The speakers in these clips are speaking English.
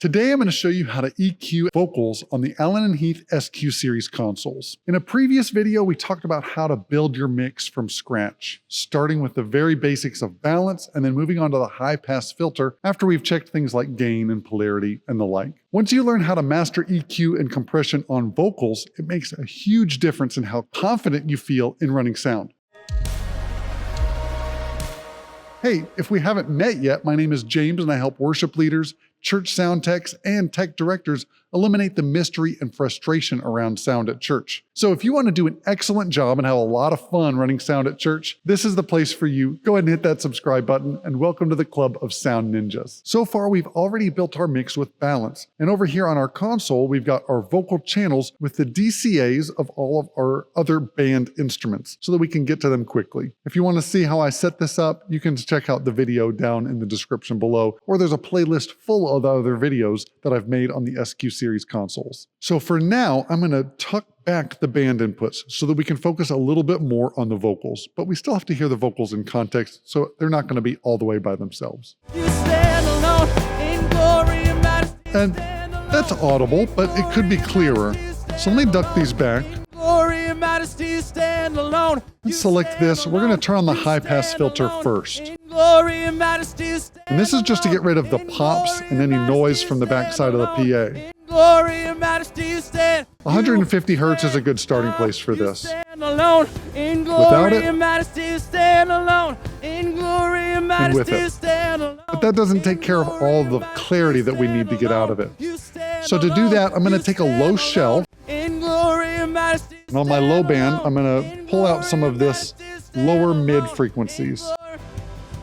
Today I'm going to show you how to EQ vocals on the Allen Heath SQ5 consoles. In a previous video, we talked about how to build your mix from scratch, starting with the very basics of balance and then moving on to the high pass filter after we've checked things like gain and polarity and the like. Once you learn how to master EQ and compression on vocals, it makes a huge difference in how confident you feel in running sound. Hey, if we haven't met yet, my name is James and I help worship leaders, church sound techs, and tech directors eliminate the mystery and frustration around sound at church. So if you want to do an excellent job and have a lot of fun running sound at church, this is the place for you. Go ahead and hit that subscribe button and welcome to the club of sound ninjas. So far, we've already built our mix with balance. And over here on our console, we've got our vocal channels with the DCAs of all of our other band instruments so that we can get to them quickly. If you want to see how I set this up, you can check out the video down in the description below, or there's a playlist full of other videos that I've made on the SQ5 consoles. So for now, I'm going to tuck back the band inputs so that we can focus a little bit more on the vocals, but we still have to hear the vocals in context, so they're not going to be all the way by themselves. You stand alone in glory and majesty. And that's audible, but it could be clearer. So let me duck these back. Glory and majesty, stand alone. And select this. We're going to turn on the high pass filter first. And this is just to get rid of the pops and any noise from the backside of the PA. 150 hertz is a good starting place for this. Without it, and with it. But that doesn't take care of all the clarity that we need to get out of it. So to do that, I'm going to take a low shelf, and on my low band, I'm going to pull out some of this lower mid frequencies.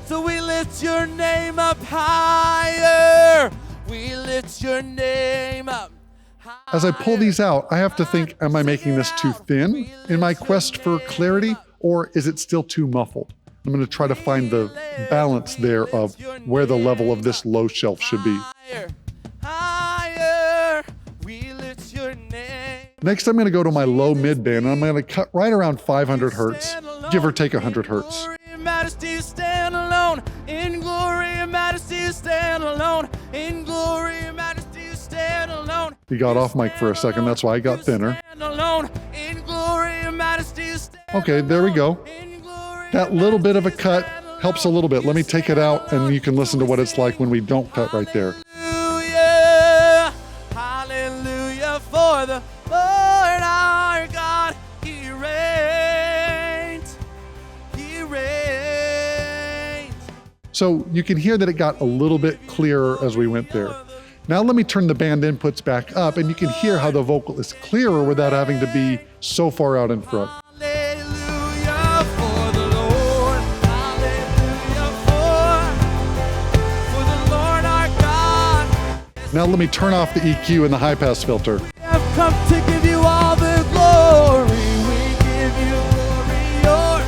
So we lift your name up higher. We lift your name up higher. As I pull these out, I have to think, am I making this too thin in my quest for clarity, or is it still too muffled? I'm going to try to find the balance there of where the level of this low shelf should be. Higher, we lift your name. Next, I'm going to go to my low mid band, and I'm going to cut right around 500 hertz, give or take 100 hertz. Majesty, stand alone in glory and majesty, stand alone in glory and majesty, stand alone. You got off mic for a second, that's why I got thinner. Okay, there we go. That little bit of a cut helps a little bit. Let me take it out and you can listen to what it's like when we don't cut right there. Hallelujah, hallelujah for the Lord our God, He reigns, He reigns. So you can hear that it got a little bit clearer as we went there. Now let me turn the band inputs back up and you can hear how the vocal is clearer without having to be so far out in front. Hallelujah for the Lord. Hallelujah for the Lord our God. Now let me turn off the EQ and the high pass filter. We have come to give you all the glory. We give you glory,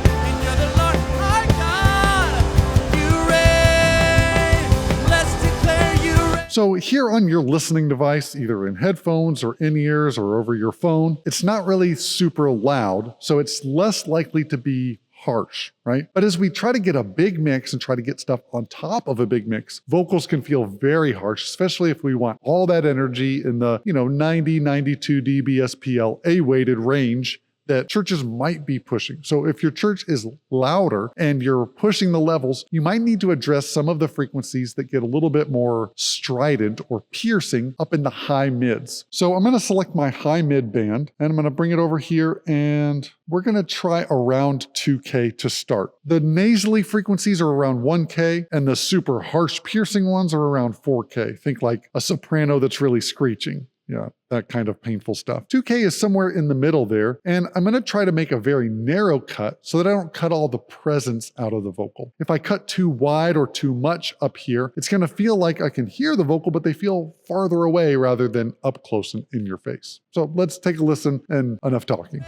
and you're the Lord our God. You reign. Let's declare you reign. So here on your listening device, either in headphones or in-ears or over your phone, it's not really super loud, so it's less likely to be harsh, right? But as we try to get a big mix and try to get stuff on top of a big mix, vocals can feel very harsh, especially if we want all that energy in the, 90, 92 dB SPL A-weighted range that churches might be pushing. So if your church is louder and you're pushing the levels, you might need to address some of the frequencies that get a little bit more strident or piercing up in the high mids. So I'm going to select my high mid band and I'm going to bring it over here and we're going to try around 2K to start. The nasally frequencies are around 1K and the super harsh piercing ones are around 4K. Think like a soprano that's really screeching. Yeah, that kind of painful stuff. 2K is somewhere in the middle there, and I'm going to try to make a very narrow cut so that I don't cut all the presence out of the vocal. If I cut too wide or too much up here, it's going to feel like I can hear the vocal, but they feel farther away rather than up close and in your face. So let's take a listen and enough talking.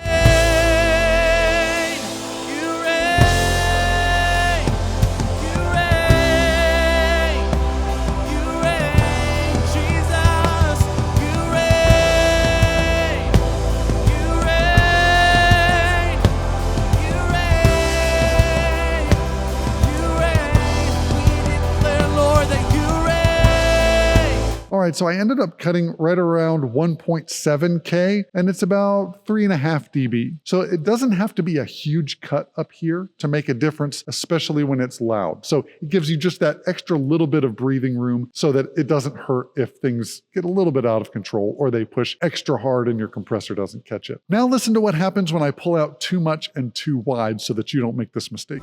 All right, so I ended up cutting right around 1.7K, and it's about 3.5 dB. So it doesn't have to be a huge cut up here to make a difference, especially when it's loud. So it gives you just that extra little bit of breathing room so that it doesn't hurt if things get a little bit out of control or they push extra hard and your compressor doesn't catch it. Now listen to what happens when I pull out too much and too wide so that you don't make this mistake.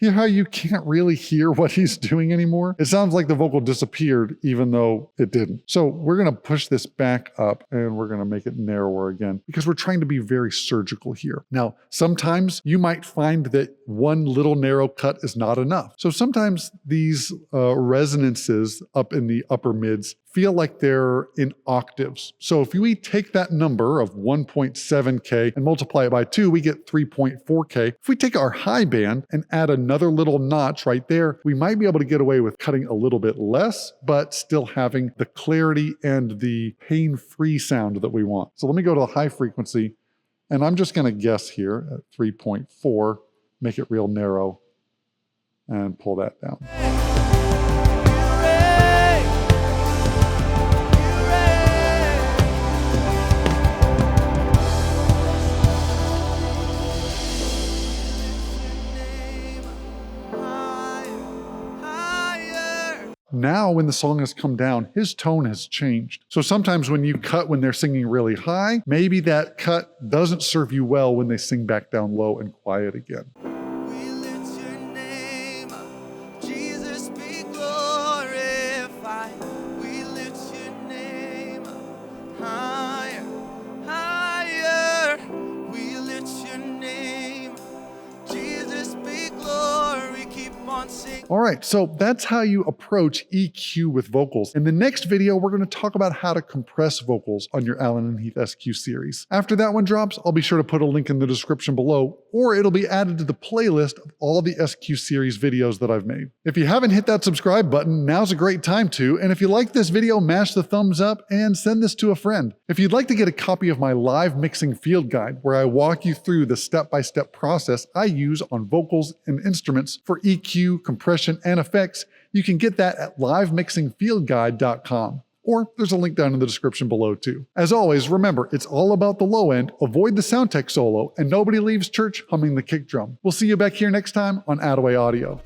Hear how you can't really hear what he's doing anymore? It sounds like the vocal disappeared even though it didn't. So we're gonna push this back up and we're gonna make it narrower again because we're trying to be very surgical here. Now, sometimes you might find that one little narrow cut is not enough. So sometimes these resonances up in the upper mids feel like they're in octaves. So if we take that number of 1.7K and multiply it by 2, we get 3.4K. If we take our high band and add another little notch right there, we might be able to get away with cutting a little bit less, but still having the clarity and the pain-free sound that we want. So let me go to the high frequency, and I'm just gonna guess here at 3.4, make it real narrow, and pull that down. Now, when the song has come down, his tone has changed. So sometimes when you cut when they're singing really high, maybe that cut doesn't serve you well when they sing back down low and quiet again. We lift your name, Jesus be glorified. We lift your name higher, higher. We lift your name, Jesus be glory. Keep on singing. All right, so that's how you approach EQ with vocals. In the next video, we're going to talk about how to compress vocals on your Allen Heath SQ series. After that one drops, I'll be sure to put a link in the description below, or it'll be added to the playlist of all the SQ series videos that I've made. If you haven't hit that subscribe button, now's a great time to, and if you like this video, mash the thumbs up and send this to a friend. If you'd like to get a copy of my live mixing field guide, where I walk you through the step-by-step process I use on vocals and instruments for EQ, compression, and effects, you can get that at livemixingfieldguide.com. Or there's a link down in the description below too. As always, remember, it's all about the low end, avoid the sound tech solo, and nobody leaves church humming the kick drum. We'll see you back here next time on Attaway Audio.